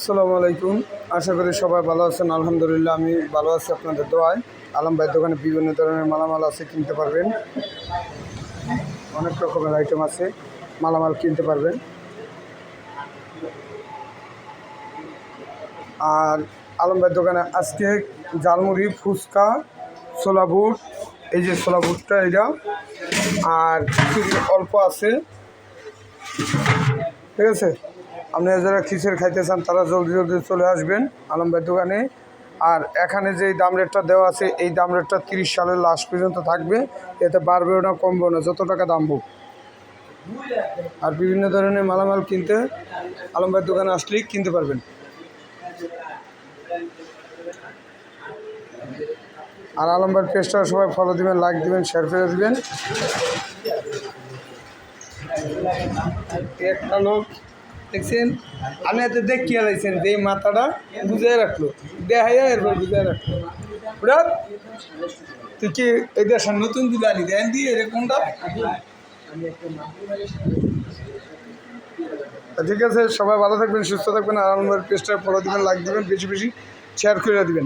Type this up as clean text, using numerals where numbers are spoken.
আসসালামু আলাইকুম। আশা করি সবাই ভালো আছেন। আলহামদুলিল্লাহ আমি ভালো আছি আপনাদের দোয়ায়। আলম ভাইয়ের দোকানে বিভিন্ন ধরনের মালামাল আছে, কিনতে পারবেন। অনেক রকমের আইটেম আছে, মালামাল কিনতে পারবেন। আর আলম ভাইয়ের দোকানে আজকে ঝালমুড়ি, ফুচকা, ছোলা বুট, এই যে ছোলা বুটটা এটা, আর কিছু অল্প আছে, ঠিক আছে। আপনারা যারা খিচুড়ি খাইতে চান তারা জলদি জলদি চলে আসবেন আলম ভাইয়ের দোকানে। আর এখানে যে দাম রেটটা দেওয়া আছে, এই দাম রেটটা 30 সালের লাস্ট পর্যন্ত থাকবে। এতে বাড়বেও না, কমবেও না, যত টাকা দাম হোক। আর বিভিন্ন ধরনের মালামাল কিনতে আলম ভাইয়ের দোকানে আসলেই কিনতে পারবেন। আর আলম ভাইয়ের পেজটা সবাই ফলো দিবেন, লাইক দিবেন, শেয়ার করে দিবেন। একটা লোক দেখছেন, আমি এত দেখিয়ে লাইছেন যে এই মাথাটা বুঝাই রাখলো, দেখাইয়া এরপর বুঝাই রাখলো। ওরা তুই কি এই দেশের নতুন দিলে আনি দেন দিয়ে এরকমটা। ঠিক আছে, সবাই ভালো থাকবেন, সুস্থ থাকবেন। আর আমার পেজটা ফলো দিবেন, লাইক দিবেন, বেশি বেশি শেয়ার করে দিবেন।